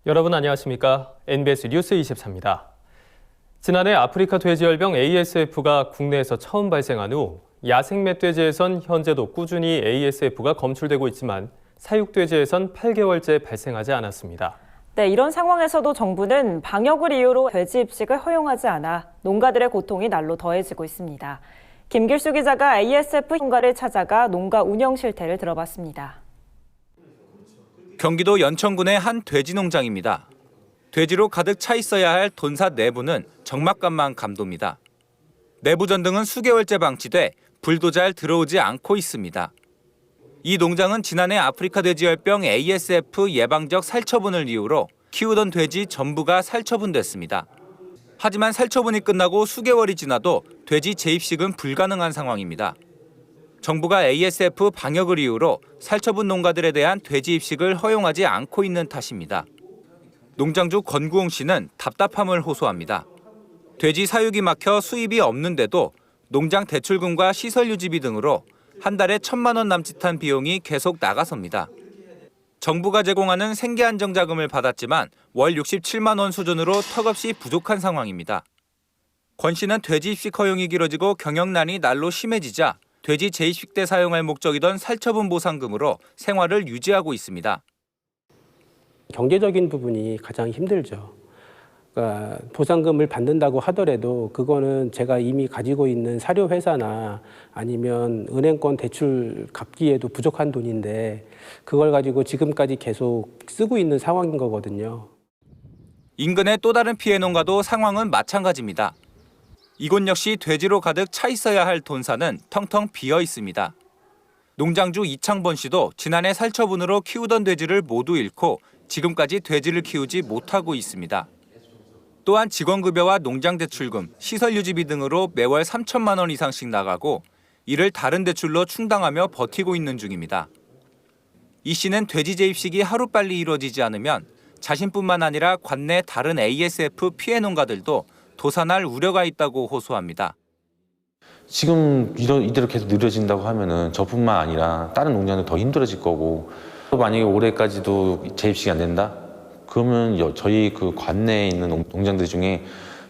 여러분 안녕하십니까? NBS 뉴스 24입니다. 지난해 아프리카 돼지열병 ASF가 국내에서 처음 발생한 후 야생 멧돼지에선 현재도 꾸준히 ASF가 검출되고 있지만 사육돼지에선 8개월째 발생하지 않았습니다. 네, 이런 상황에서도 정부는 방역을 이유로 돼지 입식을 허용하지 않아 농가들의 고통이 날로 더해지고 있습니다. 김길수 기자가 ASF 농가를 찾아가 농가 운영 실태를 들어봤습니다. 경기도 연천군의 한 돼지 농장입니다. 돼지로 가득 차 있어야 할 돈사 내부는 적막감만 감돕니다. 내부 전등은 수개월째 방치돼 불도 잘 들어오지 않고 있습니다. 이 농장은 지난해 아프리카 돼지열병 ASF 예방적 살처분을 이유로 키우던 돼지 전부가 살처분됐습니다. 하지만 살처분이 끝나고 수개월이 지나도 돼지 재입식은 불가능한 상황입니다. 정부가 ASF 방역을 이유로 살처분 농가들에 대한 돼지 입식을 허용하지 않고 있는 탓입니다. 농장주 권구홍 씨는 답답함을 호소합니다. 돼지 사육이 막혀 수입이 없는데도 농장 대출금과 시설 유지비 등으로 한 달에 1,000만 원 남짓한 비용이 계속 나가섭니다. 정부가 제공하는 생계안정자금을 받았지만 월 67만 원 수준으로 턱없이 부족한 상황입니다. 권 씨는 돼지 입식 허용이 길어지고 경영난이 날로 심해지자 돼지 재입식 때 사용할 목적이던 살처분 보상금으로 생활을 유지하고 있습니다. 경제적인 부분이 가장 힘들죠. 그러니까 보상금을 받는다고 하더라도 그거는 제가 이미 가지고 있는 사료회사나 아니면 은행권 대출 갚기에도 부족한 돈인데 그걸 가지고 지금까지 계속 쓰고 있는 상황인 거거든요. 인근의 또 다른 피해 농가도 상황은 마찬가지입니다. 이곳 역시 돼지로 가득 차 있어야 할 돈사는 텅텅 비어 있습니다. 농장주 이창번 씨도 지난해 살처분으로 키우던 돼지를 모두 잃고 지금까지 돼지를 키우지 못하고 있습니다. 또한 직원급여와 농장 대출금, 시설 유지비 등으로 매월 3천만 원 이상씩 나가고 이를 다른 대출로 충당하며 버티고 있는 중입니다. 이 씨는 돼지 재입식이 하루빨리 이루어지지 않으면 자신뿐만 아니라 관내 다른 ASF 피해 농가들도 도산할 우려가 있다고 호소합니다. 지금 이대로 계속 느려진다고 하면은 저뿐만 아니라 다른 농장도 더 힘들어질 거고 만약에 올해까지도 재입식이 안 된다? 그러면 저희 그 관내에 있는 농장들 중에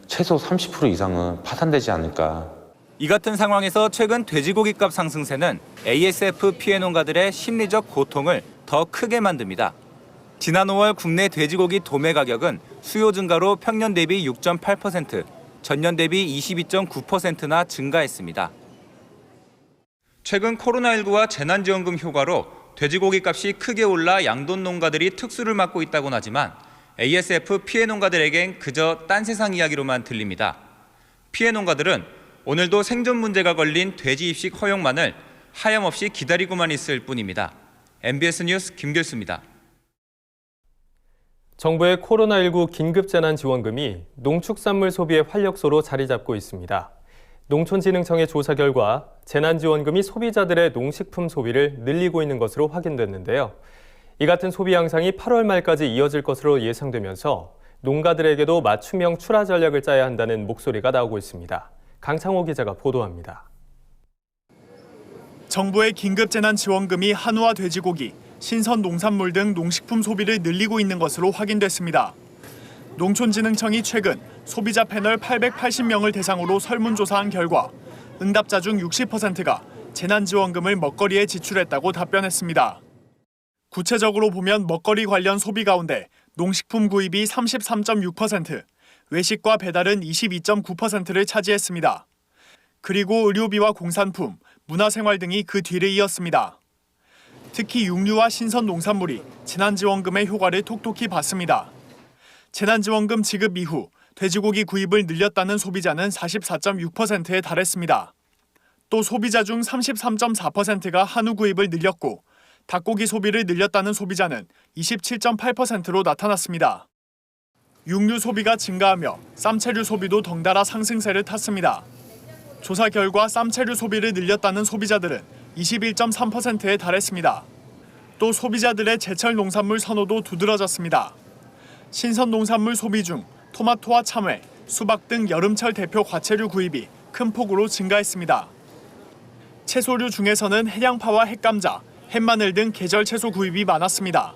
최소 30% 이상은 파산되지 않을까. 이 같은 상황에서 최근 돼지고기값 상승세는 ASF 피해 농가들의 심리적 고통을 더 크게 만듭니다. 지난 5월 국내 돼지고기 도매 가격은 수요 증가로 평년 대비 6.8%, 전년 대비 22.9%나 증가했습니다. 최근 코로나19와 재난지원금 효과로 돼지고기 값이 크게 올라 양돈 농가들이 특수를 맞고 있다곤 하지만 ASF 피해 농가들에겐 그저 딴 세상 이야기로만 들립니다. 피해 농가들은 오늘도 생존 문제가 걸린 돼지 입식 허용만을 하염없이 기다리고만 있을 뿐입니다. MBS 뉴스 김길수입니다. 정부의 코로나19 긴급재난지원금이 농축산물 소비의 활력소로 자리 잡고 있습니다. 농촌진흥청의 조사 결과 재난지원금이 소비자들의 농식품 소비를 늘리고 있는 것으로 확인됐는데요. 이 같은 소비 양상이 8월 말까지 이어질 것으로 예상되면서 농가들에게도 맞춤형 출하 전략을 짜야 한다는 목소리가 나오고 있습니다. 강창호 기자가 보도합니다. 정부의 긴급재난지원금이 한우와 돼지고기, 신선 농산물 등 농식품 소비를 늘리고 있는 것으로 확인됐습니다. 농촌진흥청이 최근 소비자 패널 880명을 대상으로 설문조사한 결과 응답자 중 60%가 재난지원금을 먹거리에 지출했다고 답변했습니다. 구체적으로 보면 먹거리 관련 소비 가운데 농식품 구입이 33.6%, 외식과 배달은 22.9%를 차지했습니다. 그리고 의료비와 공산품, 문화생활 등이 그 뒤를 이었습니다. 특히 육류와 신선 농산물이 재난지원금의 효과를 톡톡히 봤습니다. 재난지원금 지급 이후 돼지고기 구입을 늘렸다는 소비자는 44.6%에 달했습니다. 또 소비자 중 33.4%가 한우 구입을 늘렸고 닭고기 소비를 늘렸다는 소비자는 27.8%로 나타났습니다. 육류 소비가 증가하며 쌈채류 소비도 덩달아 상승세를 탔습니다. 조사 결과 쌈채류 소비를 늘렸다는 소비자들은 21.3%에 달했습니다. 또 소비자들의 제철 농산물 선호도 두드러졌습니다. 신선 농산물 소비 중 토마토와 참외, 수박 등 여름철 대표 과채류 구입이 큰 폭으로 증가했습니다. 채소류 중에서는 해량파와 햇감자, 햇마늘 등 계절 채소 구입이 많았습니다.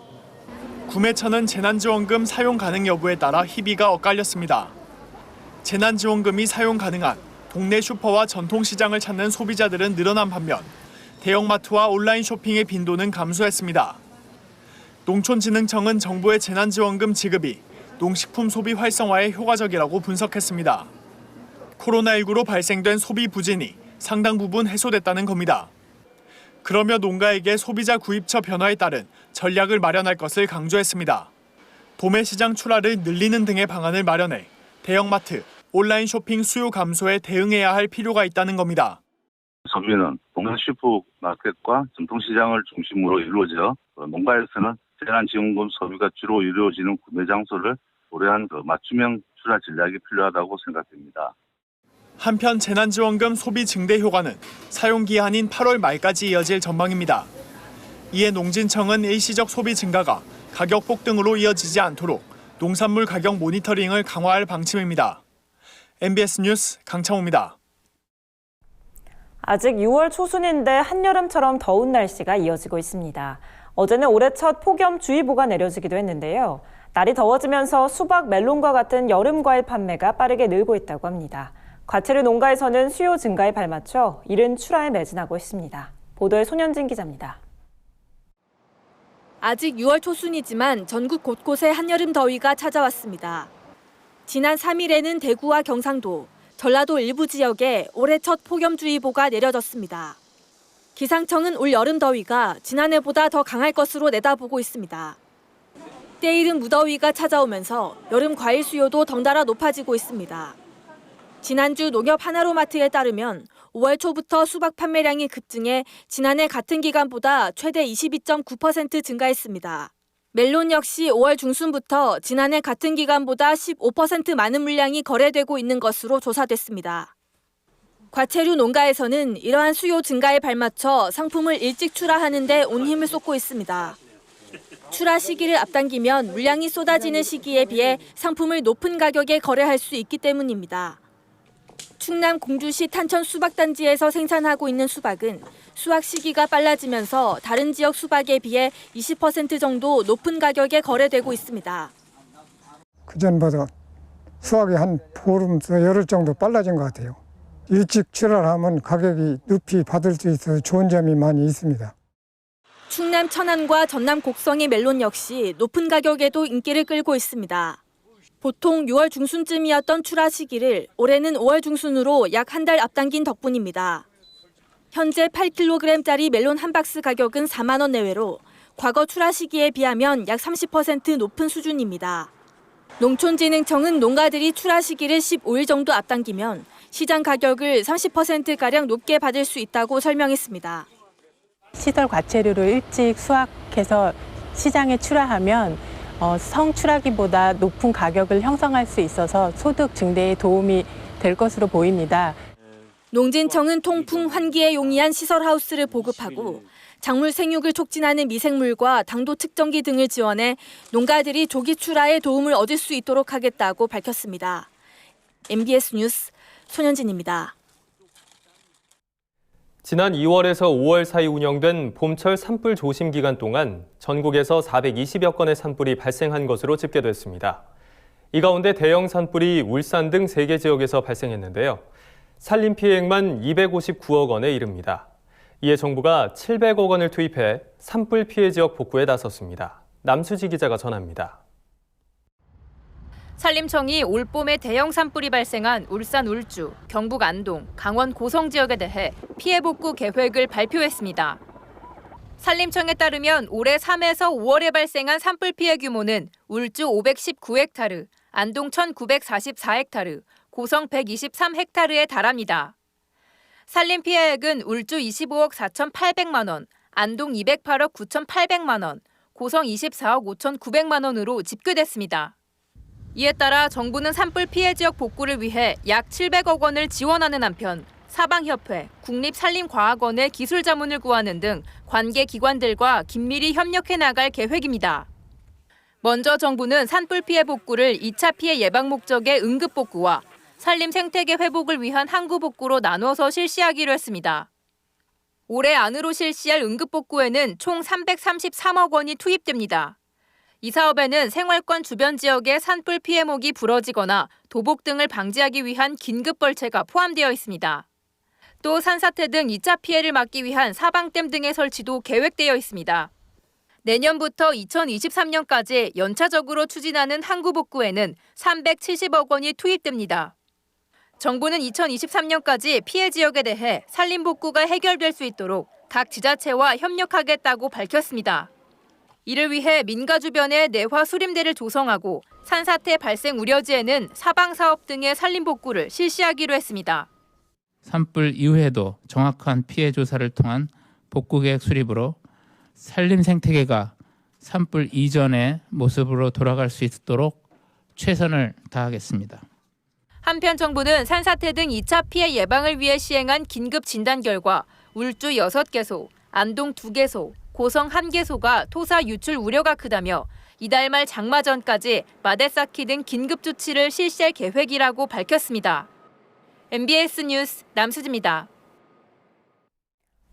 구매처는 재난지원금 사용 가능 여부에 따라 희비가 엇갈렸습니다. 재난지원금이 사용 가능한 동네 슈퍼와 전통시장을 찾는 소비자들은 늘어난 반면 대형마트와 온라인 쇼핑의 빈도는 감소했습니다. 농촌진흥청은 정부의 재난지원금 지급이 농식품 소비 활성화에 효과적이라고 분석했습니다. 코로나19로 발생된 소비 부진이 상당 부분 해소됐다는 겁니다. 그러며 농가에게 소비자 구입처 변화에 따른 전략을 마련할 것을 강조했습니다. 도매시장 출하를 늘리는 등의 방안을 마련해 대형마트, 온라인 쇼핑 수요 감소에 대응해야 할 필요가 있다는 겁니다. 소비는 동네 슈퍼마켓과 전통시장을 중심으로 이루어져 농가에서는 재난지원금 소비가 주로 이루어지는 구매 장소를 고려한 맞춤형 출하 전략이 필요하다고 생각됩니다. 한편 재난지원금 소비 증대 효과는 사용 기한인 8월 말까지 이어질 전망입니다. 이에 농진청은 일시적 소비 증가가 가격 폭등으로 이어지지 않도록 농산물 가격 모니터링을 강화할 방침입니다. MBS 뉴스 강창호입니다. 아직 6월 초순인데 한여름처럼 더운 날씨가 이어지고 있습니다. 어제는 올해 첫 폭염주의보가 내려지기도 했는데요. 날이 더워지면서 수박, 멜론과 같은 여름 과일 판매가 빠르게 늘고 있다고 합니다. 과태료 농가에서는 수요 증가에 발맞춰 이른 출하에 매진하고 있습니다. 보도에 손현진 기자입니다. 아직 6월 초순이지만 전국 곳곳에 한여름 더위가 찾아왔습니다. 지난 3일에는 대구와 경상도, 전라도 일부 지역에 올해 첫 폭염주의보가 내려졌습니다. 기상청은 올 여름 더위가 지난해보다 더 강할 것으로 내다보고 있습니다. 때이른 무더위가 찾아오면서 여름 과일 수요도 덩달아 높아지고 있습니다. 지난주 농협 하나로마트에 따르면 5월 초부터 수박 판매량이 급증해 지난해 같은 기간보다 최대 22.9% 증가했습니다. 멜론 역시 5월 중순부터 지난해 같은 기간보다 15% 많은 물량이 거래되고 있는 것으로 조사됐습니다. 과채류 농가에서는 이러한 수요 증가에 발맞춰 상품을 일찍 출하하는 데 온 힘을 쏟고 있습니다. 출하 시기를 앞당기면 물량이 쏟아지는 시기에 비해 상품을 높은 가격에 거래할 수 있기 때문입니다. 충남 공주시 탄천 수박단지에서 생산하고 있는 수박은 수확 시기가 빨라지면서 다른 지역 수박에 비해 20% 정도 높은 가격에 거래되고 있습니다. 그전보다 수확이 한 보름에서 열흘 정도 빨라진 것 같아요. 일찍 출하를 하면 가격이 높이 받을 수 있어서 좋은 점이 많이 있습니다. 충남 천안과 전남 곡성의 멜론 역시 높은 가격에도 인기를 끌고 있습니다. 보통 6월 중순쯤이었던 출하 시기를 올해는 5월 중순으로 약 한 달 앞당긴 덕분입니다. 현재 8kg짜리 멜론 한 박스 가격은 4만 원 내외로 과거 출하 시기에 비하면 약 30% 높은 수준입니다. 농촌진흥청은 농가들이 출하 시기를 15일 정도 앞당기면 시장 가격을 30%가량 높게 받을 수 있다고 설명했습니다. 시설 과채료를 일찍 수확해서 시장에 출하하면 성출하기보다 높은 가격을 형성할 수 있어서 소득 증대에 도움이 될 것으로 보입니다. 농진청은 통풍, 환기에 용이한 시설하우스를 보급하고 작물 생육을 촉진하는 미생물과 당도 측정기 등을 지원해 농가들이 조기 출하에 도움을 얻을 수 있도록 하겠다고 밝혔습니다. MBS 뉴스 손현진입니다. 지난 2월에서 5월 사이 운영된 봄철 산불 조심 기간 동안 전국에서 420여 건의 산불이 발생한 것으로 집계됐습니다. 이 가운데 대형 산불이 울산 등 3개 지역에서 발생했는데요. 산림 피해액만 259억 원에 이릅니다. 이에 정부가 700억 원을 투입해 산불 피해 지역 복구에 나섰습니다. 남수지 기자가 전합니다. 산림청이 올봄에 대형 산불이 발생한 울산 울주, 경북 안동, 강원 고성 지역에 대해 피해 복구 계획을 발표했습니다. 산림청에 따르면 올해 3에서 5월에 발생한 산불 피해 규모는 울주 519헥타르, 안동 1944헥타르, 고성 123헥타르에 달합니다. 산림 피해액은 울주 25억 4,800만 원, 안동 208억 9,800만 원, 고성 24억 5,900만 원으로 집계됐습니다. 이에 따라 정부는 산불 피해 지역 복구를 위해 약 700억 원을 지원하는 한편 사방협회, 국립산림과학원의 기술 자문을 구하는 등 관계 기관들과 긴밀히 협력해 나갈 계획입니다. 먼저 정부는 산불 피해 복구를 2차 피해 예방 목적의 응급 복구와 산림 생태계 회복을 위한 항구 복구로 나눠서 실시하기로 했습니다. 올해 안으로 실시할 응급 복구에는 총 333억 원이 투입됩니다. 이 사업에는 생활권 주변 지역의 산불 피해목이 부러지거나 도복 등을 방지하기 위한 긴급벌채가 포함되어 있습니다. 또 산사태 등 2차 피해를 막기 위한 사방댐 등의 설치도 계획되어 있습니다. 내년부터 2023년까지 연차적으로 추진하는 항구복구에는 370억 원이 투입됩니다. 정부는 2023년까지 피해 지역에 대해 산림복구가 해결될 수 있도록 각 지자체와 협력하겠다고 밝혔습니다. 이를 위해 민가 주변에 내화 수림대를 조성하고 산사태 발생 우려지에는 사방사업 등의 산림복구를 실시하기로 했습니다. 산불 이후에도 정확한 피해 조사를 통한 복구계획 수립으로 산림 생태계가 산불 이전의 모습으로 돌아갈 수 있도록 최선을 다하겠습니다. 한편 정부는 산사태 등 2차 피해 예방을 위해 시행한 긴급 진단 결과 울주 6개소, 안동 2개소, 고성 1개소가 토사 유출 우려가 크다며 이달 말 장마 전까지 마대 쌓기 등 긴급 조치를 실시할 계획이라고 밝혔습니다. MBS 뉴스 남수지입니다.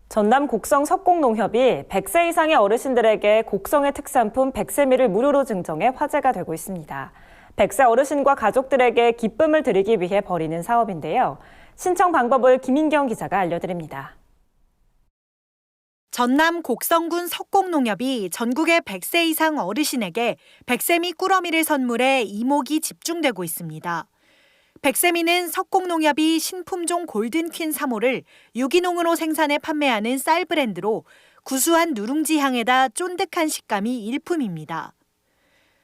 전남 곡성 석곡농협이 100세 이상의 어르신들에게 곡성의 특산품 백세미를 무료로 증정해 화제가 되고 있습니다. 100세 어르신과 가족들에게 기쁨을 드리기 위해 벌이는 사업인데요. 신청 방법을 김인경 기자가 알려드립니다. 전남 곡성군 석곡농협이 전국의 100세 이상 어르신에게 백세미 꾸러미를 선물해 이목이 집중되고 있습니다. 백세미는 석곡농협이 신품종 골든퀸 3호를 유기농으로 생산해 판매하는 쌀 브랜드로 구수한 누룽지 향에다 쫀득한 식감이 일품입니다.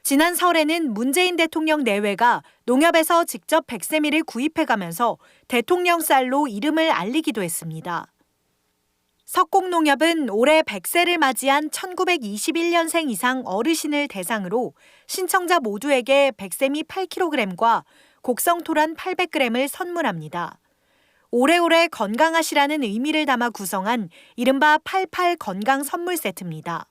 지난 설에는 문재인 대통령 내외가 농협에서 직접 백세미를 구입해가면서 대통령 쌀로 이름을 알리기도 했습니다. 석곡농협은 올해 100세를 맞이한 1921년생 이상 어르신을 대상으로 신청자 모두에게 백세미 8kg과 곡성 토란 800g을 선물합니다. 오래오래 건강하시라는 의미를 담아 구성한 이른바 88 건강 선물 세트입니다.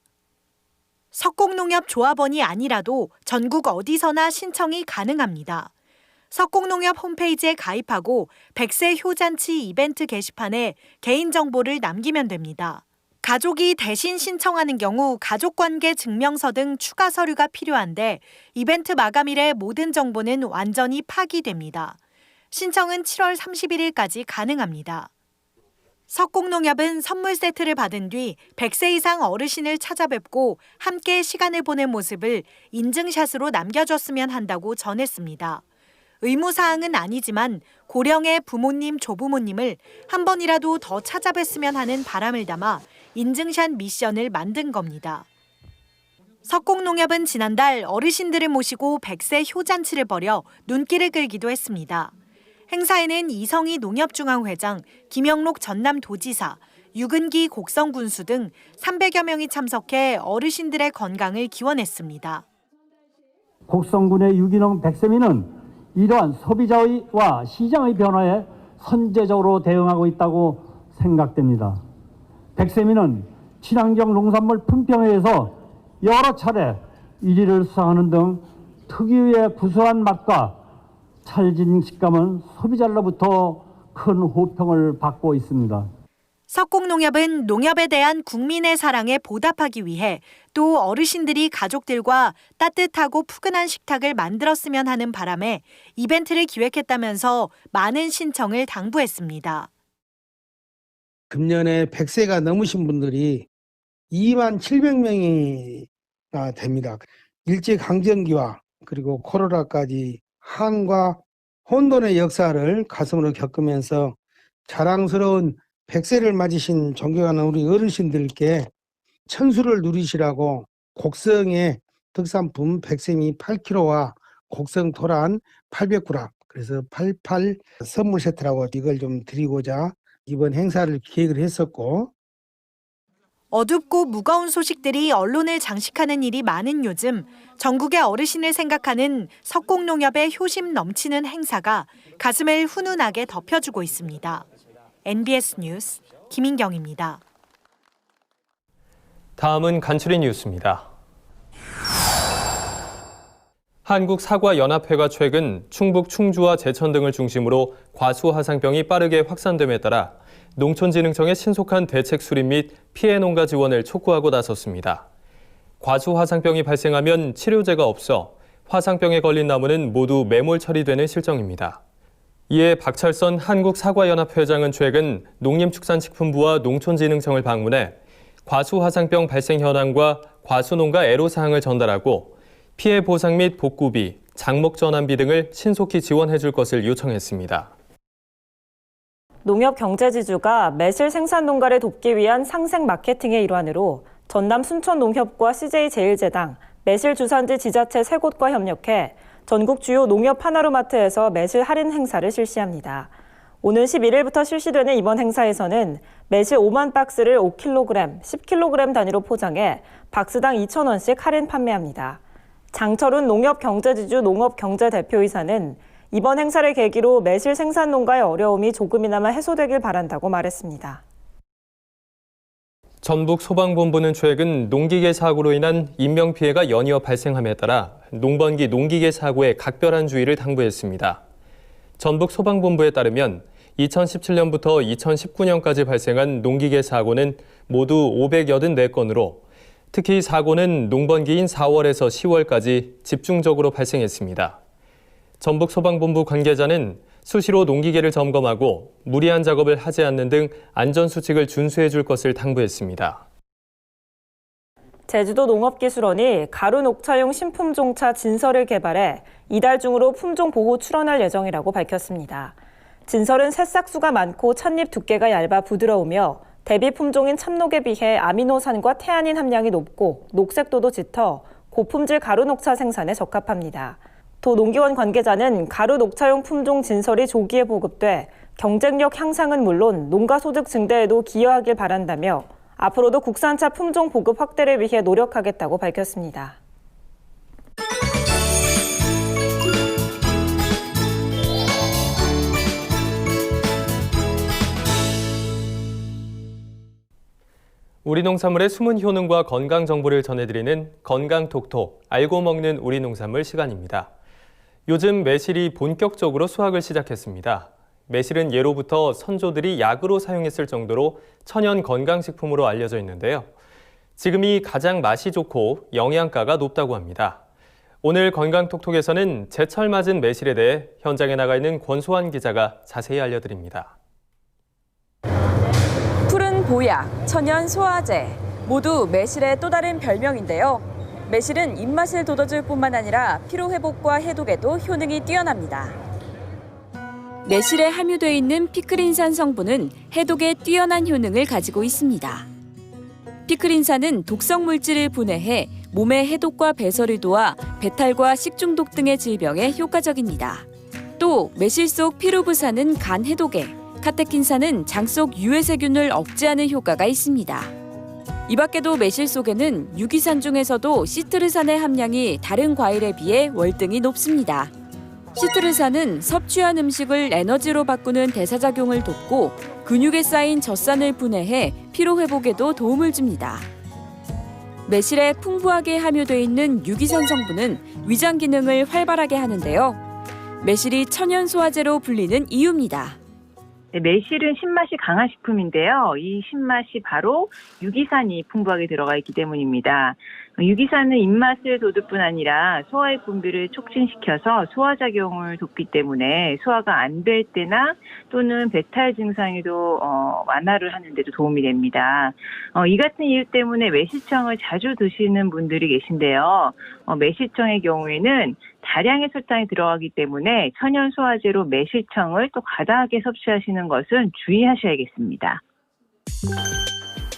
석곡농협 조합원이 아니라도 전국 어디서나 신청이 가능합니다. 석곡농협 홈페이지에 가입하고 100세 효잔치 이벤트 게시판에 개인정보를 남기면 됩니다. 가족이 대신 신청하는 경우 가족관계 증명서 등 추가 서류가 필요한데 이벤트 마감일에 모든 정보는 완전히 파기됩니다. 신청은 7월 31일까지 가능합니다. 석곡농협은 선물 세트를 받은 뒤 100세 이상 어르신을 찾아뵙고 함께 시간을 보낸 모습을 인증샷으로 남겨줬으면 한다고 전했습니다. 의무사항은 아니지만 고령의 부모님, 조부모님을 한 번이라도 더 찾아뵀으면 하는 바람을 담아 인증샷 미션을 만든 겁니다. 석곡농협은 지난달 어르신들을 모시고 100세 효잔치를 벌여 눈길을 끌기도 했습니다. 행사에는 이성희 농협중앙회장, 김영록 전남도지사, 유근기 곡성군수 등 300여 명이 참석해 어르신들의 건강을 기원했습니다. 곡성군의 유기농 백세미는 이러한 소비자와 시장의 변화에 선제적으로 대응하고 있다고 생각됩니다. 백세미는 친환경 농산물 품평회에서 여러 차례 1위를 수상하는 등 특유의 구수한 맛과 찰진 식감은 소비자로부터 큰 호평을 받고 있습니다. 석곡농협은 농협에 대한 국민의 사랑에 보답하기 위해 또 어르신들이 가족들과 따뜻하고 푸근한 식탁을 만들었으면 하는 바람에 이벤트를 기획했다면서 많은 신청을 당부했습니다. 금년에 100세가 넘으신 분들이 2만 700명이나 됩니다. 일제강점기와 그리고 코로나까지 한과 혼돈의 역사를 가슴으로 겪으면서 자랑스러운 100세를 맞으신 존경하는 우리 어르신들께 천수를 누리시라고 곡성의 특산품 백세미 8kg와 곡성 토란 800g, 그래서 88 선물 세트라고 이걸 좀 드리고자 이번 행사를 기획을 했었고, 어둡고 무거운 소식들이 언론을 장식하는 일이 많은 요즘 전국의 어르신을 생각하는 석곡농협의 효심 넘치는 행사가 가슴을 훈훈하게 덮여주고 있습니다. NBS 뉴스 김인경입니다. 다음은 간추린 뉴스입니다. 한국사과연합회가 최근 충북 충주와 제천 등을 중심으로 과수화상병이 빠르게 확산됨에 따라 농촌진흥청의 신속한 대책 수립 및 피해 농가 지원을 촉구하고 나섰습니다. 과수 화상병이 발생하면 치료제가 없어 화상병에 걸린 나무는 모두 매몰 처리되는 실정입니다. 이에 박철선 한국사과연합 회장은 최근 농림축산식품부와 농촌진흥청을 방문해 과수 화상병 발생 현황과 과수농가 애로사항을 전달하고 피해 보상 및 복구비, 장목 전환비 등을 신속히 지원해 줄 것을 요청했습니다. 농협 경제지주가 매실 생산 농가를 돕기 위한 상생 마케팅의 일환으로 전남 순천농협과 CJ제일제당, 매실주산지 지자체 3곳과 협력해 전국 주요 농협 하나로마트에서 매실 할인 행사를 실시합니다. 오는 11일부터 실시되는 이번 행사에서는 매실 5만 박스를 5kg, 10kg 단위로 포장해 박스당 2,000원씩 할인 판매합니다. 장철훈 농협경제지주 농업경제대표이사는 이번 행사를 계기로 매실 생산 농가의 어려움이 조금이나마 해소되길 바란다고 말했습니다. 전북 소방본부는 최근 농기계 사고로 인한 인명피해가 연이어 발생함에 따라 농번기 농기계 사고에 각별한 주의를 당부했습니다. 전북 소방본부에 따르면 2017년부터 2019년까지 발생한 농기계 사고는 모두 584건으로 특히 사고는 농번기인 4월에서 10월까지 집중적으로 발생했습니다. 전북 소방본부 관계자는 수시로 농기계를 점검하고 무리한 작업을 하지 않는 등 안전수칙을 준수해 줄 것을 당부했습니다. 제주도 농업기술원이 가루 녹차용 신품종차 진설을 개발해 이달 중으로 품종 보호 출원할 예정이라고 밝혔습니다. 진설은 새싹수가 많고 찻잎 두께가 얇아 부드러우며 대비 품종인 참녹에 비해 아미노산과 태아닌 함량이 높고 녹색도도 짙어 고품질 가루 녹차 생산에 적합합니다. 도 농기원 관계자는 가루 녹차용 품종 진설이 조기에 보급돼 경쟁력 향상은 물론 농가 소득 증대에도 기여하길 바란다며 앞으로도 국산차 품종 보급 확대를 위해 노력하겠다고 밝혔습니다. 우리 농산물의 숨은 효능과 건강 정보를 전해드리는 건강톡톡, 알고 먹는 우리 농산물 시간입니다. 요즘 매실이 본격적으로 수확을 시작했습니다. 매실은 예로부터 선조들이 약으로 사용했을 정도로 천연 건강식품으로 알려져 있는데요. 지금이 가장 맛이 좋고 영양가가 높다고 합니다. 오늘 건강톡톡에서는 제철 맞은 매실에 대해 현장에 나가 있는 권소환 기자가 자세히 알려드립니다. 푸른 보약, 천연 소화제, 모두 매실의 또 다른 별명인데요. 매실은 입맛을 돋워줄 뿐만 아니라 피로회복과 해독에도 효능이 뛰어납니다. 매실에 함유되어 있는 피크린산 성분은 해독에 뛰어난 효능을 가지고 있습니다. 피크린산은 독성 물질을 분해해 몸의 해독과 배설을 도와 배탈과 식중독 등의 질병에 효과적입니다. 또 매실 속 피루부산은 간 해독에, 카테킨산은 장 속 유해세균을 억제하는 효과가 있습니다. 이 밖에도 매실 속에는 유기산 중에서도 시트르산의 함량이 다른 과일에 비해 월등히 높습니다. 시트르산은 섭취한 음식을 에너지로 바꾸는 대사작용을 돕고 근육에 쌓인 젖산을 분해해 피로회복에도 도움을 줍니다. 매실에 풍부하게 함유되어 있는 유기산 성분은 위장 기능을 활발하게 하는데요. 매실이 천연 소화제로 불리는 이유입니다. 매실은 신맛이 강한 식품인데요. 이 신맛이 바로 유기산이 풍부하게 들어가 있기 때문입니다. 유기산은 입맛을 돋을 뿐 아니라 소화의 분비를 촉진시켜서 소화작용을 돕기 때문에 소화가 안 될 때나 또는 배탈 증상에도 완화를 하는 데도 도움이 됩니다. 이 같은 이유 때문에 매실청을 자주 드시는 분들이 계신데요. 매실청의 경우에는 다량의 설탕이 들어가기 때문에 천연 소화제로 매실청을 또 과다하게 섭취하시는 것은 주의하셔야겠습니다.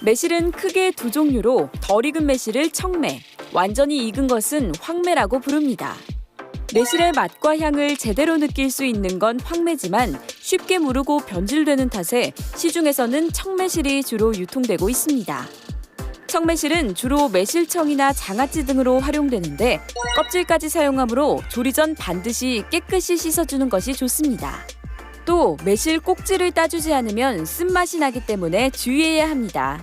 매실은 크게 두 종류로 덜 익은 매실을 청매, 완전히 익은 것은 황매라고 부릅니다. 매실의 맛과 향을 제대로 느낄 수 있는 건 황매지만 쉽게 무르고 변질되는 탓에 시중에서는 청매실이 주로 유통되고 있습니다. 청매실은 주로 매실청이나 장아찌 등으로 활용되는데 껍질까지 사용하므로 조리 전 반드시 깨끗이 씻어주는 것이 좋습니다. 또 매실 꼭지를 따주지 않으면 쓴맛이 나기 때문에 주의해야 합니다.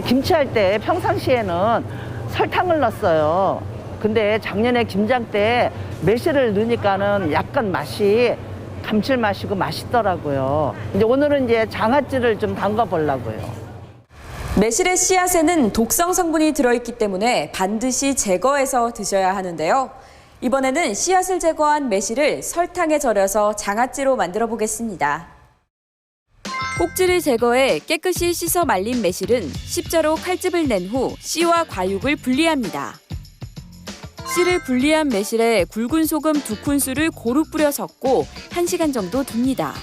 김치할 때 평상시에는 설탕을 넣었어요. 근데 작년에 김장 때 매실을 넣으니까는 약간 맛이 감칠맛이고 맛있더라고요. 이제 오늘은 이제 장아찌를 좀 담가 보려고요. 매실의 씨앗에는 독성 성분이 들어있기 때문에 반드시 제거해서 드셔야 하는데요. 이번에는 씨앗을 제거한 매실을 설탕에 절여서 장아찌로 만들어 보겠습니다. 꼭지를 제거해 깨끗이 씻어 말린 매실은 십자로 칼집을 낸 후 씨와 과육을 분리합니다. 씨를 분리한 매실에 굵은 소금 2큰술을 고루 뿌려 섞고 1시간 정도 둡니다.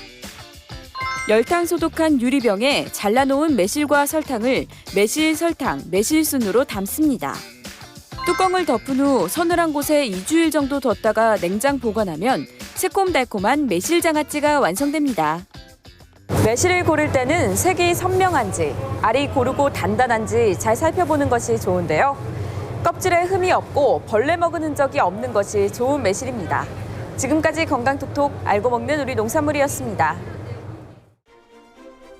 열탕 소독한 유리병에 잘라놓은 매실과 설탕을 매실 설탕, 매실순으로 담습니다. 뚜껑을 덮은 후 서늘한 곳에 2주일 정도 뒀다가 냉장 보관하면 새콤달콤한 매실 장아찌가 완성됩니다. 매실을 고를 때는 색이 선명한지, 알이 고르고 단단한지 잘 살펴보는 것이 좋은데요. 껍질에 흠이 없고 벌레 먹은 흔적이 없는 것이 좋은 매실입니다. 지금까지 건강톡톡 알고 먹는 우리 농산물이었습니다.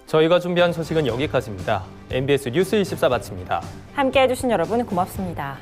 저희가 준비한 소식은 여기까지입니다. MBS 뉴스 24 마칩니다. 함께해 주신 여러분 고맙습니다.